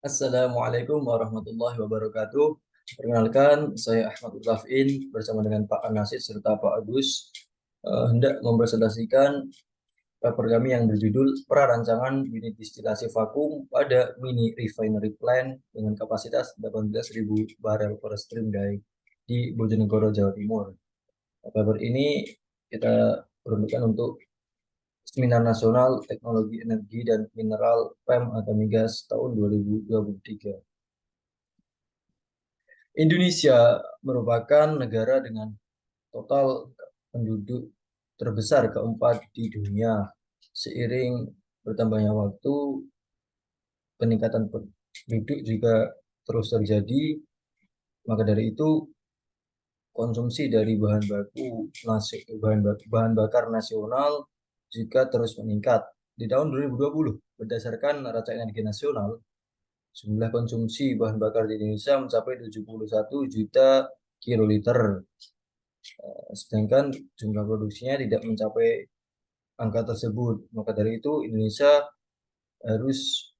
Assalamualaikum warahmatullahi wabarakatuh. Perkenalkan, saya Ahmad Ulafin bersama dengan Pak Anasid serta Pak Agus hendak mempresentasikan paper kami yang berjudul Prarancangan Unit Distilasi Vakum pada Mini Refinery Plant dengan kapasitas 18.000 barel per stream day di Bojonegoro, Jawa Timur. Paper ini kita peruntukkan untuk Seminar Nasional Teknologi Energi dan Mineral PEM atau Migas tahun 2023. Indonesia merupakan negara dengan total penduduk terbesar keempat di dunia. Seiring bertambahnya waktu, peningkatan penduduk juga terus terjadi. Maka dari itu, konsumsi dari bahan bakar nasional juga terus meningkat. Di tahun 2020, berdasarkan neraca energi nasional, jumlah konsumsi bahan bakar di Indonesia mencapai 71 juta kiloliter. Sedangkan jumlah produksinya tidak mencapai angka tersebut. Maka dari itu Indonesia harus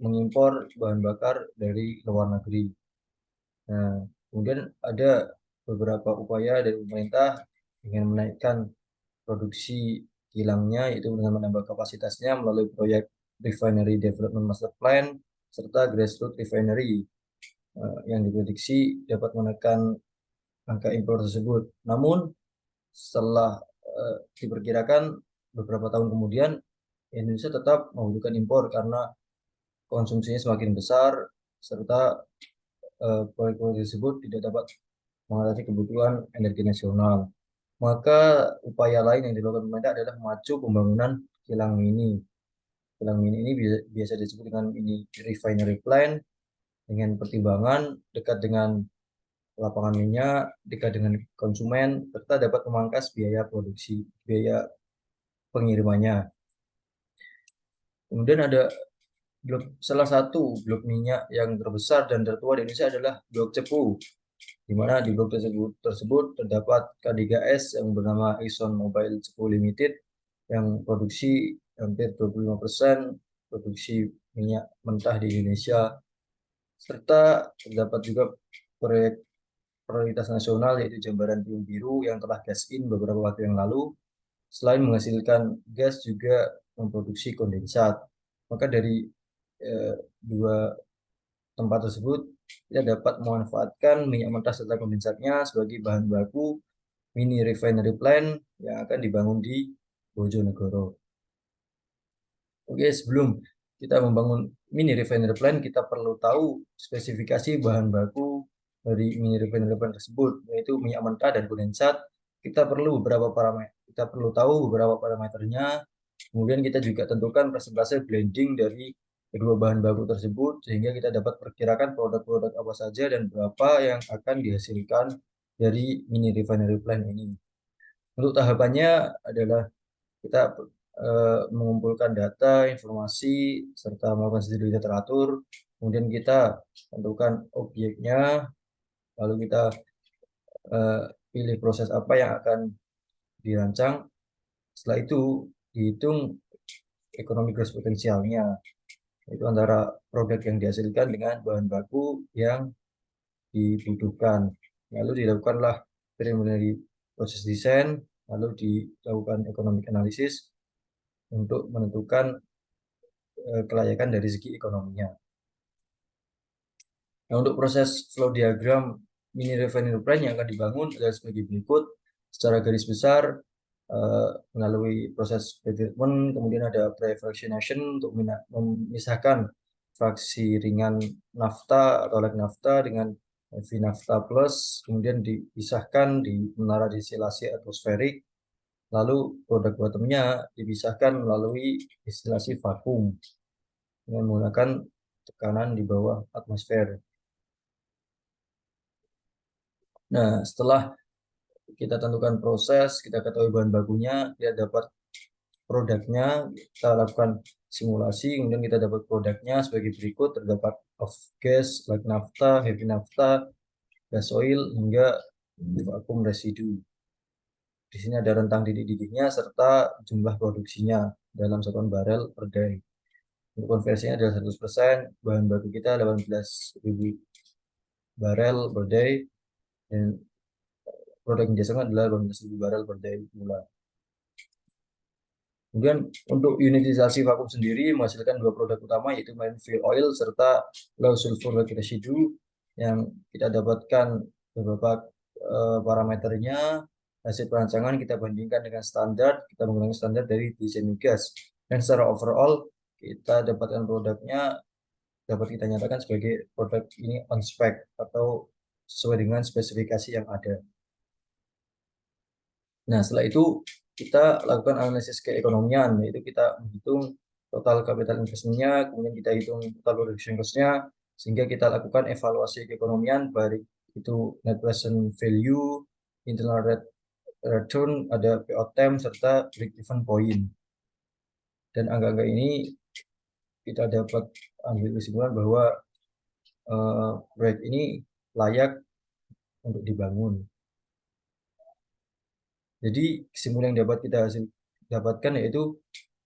mengimpor bahan bakar dari luar negeri. Nah, kemudian ada beberapa upaya dari pemerintah dengan menaikkan produksi kilangnya, yaitu dengan menambah kapasitasnya melalui proyek Refinery Development Master Plan serta Grassroots Refinery yang diprediksi dapat menekan angka impor tersebut. Namun setelah diperkirakan beberapa tahun kemudian Indonesia tetap membutuhkan impor karena konsumsinya semakin besar serta proyek-proyek tersebut tidak dapat mengatasi kebutuhan energi nasional. Maka upaya lain yang dilakukan pemerintah adalah memacu pembangunan kilang mini. Kilang mini ini biasa disebut dengan ini refinery plant dengan pertimbangan dekat dengan lapangan minyak, dekat dengan konsumen, serta dapat memangkas biaya produksi, biaya pengirimannya. Kemudian ada salah satu blok minyak yang terbesar dan tertua di Indonesia adalah Blok Cepu, di mana di blok tersebut terdapat K3S yang bernama Exxon Mobil Cepu Limited yang produksi hampir 25% produksi minyak mentah di Indonesia, serta terdapat juga proyek prioritas nasional yaitu Jambaran Tiung Biru yang telah gas in beberapa waktu yang lalu. Selain menghasilkan gas juga memproduksi kondensat. Maka dari dua tempat tersebut kita dapat memanfaatkan minyak mentah serta kondensatnya sebagai bahan baku mini refinery plant yang akan dibangun di Bojonegoro. Oke, sebelum kita membangun mini refinery plant, kita perlu tahu spesifikasi bahan baku dari mini refinery plant tersebut, yaitu minyak mentah dan kondensat. Kita perlu tahu beberapa parameternya. Kemudian kita juga tentukan persentase blending dari kedua bahan baku tersebut, sehingga kita dapat perkirakan produk-produk apa saja dan berapa yang akan dihasilkan dari mini refinery plant ini. Untuk tahapannya adalah kita mengumpulkan data, informasi, serta melakukan studi literatur. Kemudian kita tentukan objeknya, lalu kita pilih proses apa yang akan dirancang. Setelah itu dihitung ekonomi gross potensialnya, itu antara produk yang dihasilkan dengan bahan baku yang dibutuhkan. Lalu dilakukanlah preliminary proses desain, lalu dilakukan economic analysis untuk menentukan kelayakan dari segi ekonominya. Nah, untuk proses flow diagram mini refinery plant yang akan dibangun adalah sebagai berikut. Secara garis besar, melalui proses pretreatment, kemudian ada pre-fractionation untuk memisahkan fraksi ringan nafta atau like nafta dengan heavy nafta plus, kemudian dipisahkan di menara distilasi atmosferik, lalu produk bottomnya dipisahkan melalui distilasi vakum dengan menggunakan tekanan di bawah atmosfer. Nah, setelah kita tentukan proses, kita ketahui bahan bakunya, kita dapat produknya, kita lakukan simulasi, kemudian kita dapat produknya sebagai berikut. Terdapat off gas, light nafta, heavy nafta, gas oil, hingga vakum residu. Di sini ada rentang didih-didihnya serta jumlah produksinya dalam 1 barel per day. Untuk konversinya adalah 100%, bahan baku kita 18.000 barel per day, dan produk yang dihasilkan adalah 18.000 barel per day pula. Kemudian untuk unitisasi vakum sendiri menghasilkan dua produk utama, yaitu marine fuel oil serta low sulfur residue, yang kita dapatkan beberapa parameternya. Hasil perancangan kita bandingkan dengan standar, kita menggunakan standar dari desain migas, dan secara overall kita dapatkan produknya dapat kita nyatakan sebagai produk ini on spec atau sesuai dengan spesifikasi yang ada. Nah, setelah itu kita lakukan analisis keekonomian, yaitu kita menghitung total capital investment-nya, kemudian kita hitung total production cost-nya, sehingga kita lakukan evaluasi keekonomian, baik itu net present value, internal rate return, ada PO term, serta break-even point. Dan angka-angka ini kita dapat ambil kesimpulan bahwa proyek ini layak untuk dibangun. Jadi kesimpulan yang dapat kita dapatkan yaitu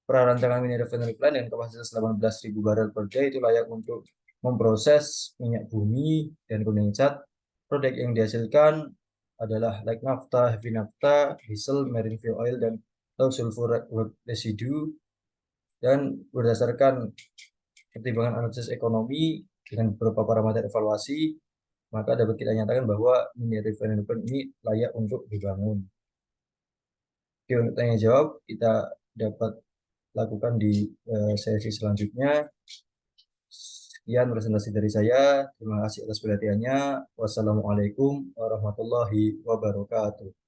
prarancangan mini refinery plant dengan kapasitas 18.000 barel per day itu layak untuk memproses minyak bumi dan kondensat. Produk yang dihasilkan adalah light naphtha, heavy naphtha, diesel, marine fuel oil, dan low sulfur residue. Dan berdasarkan pertimbangan analisis ekonomi dengan beberapa parameter evaluasi, maka dapat kita nyatakan bahwa mini refinery plant ini layak untuk dibangun. Oke, untuk tanya jawab kita dapat lakukan di sesi selanjutnya. Sekian presentasi dari saya. Terima kasih atas perhatiannya. Wassalamualaikum warahmatullahi wabarakatuh.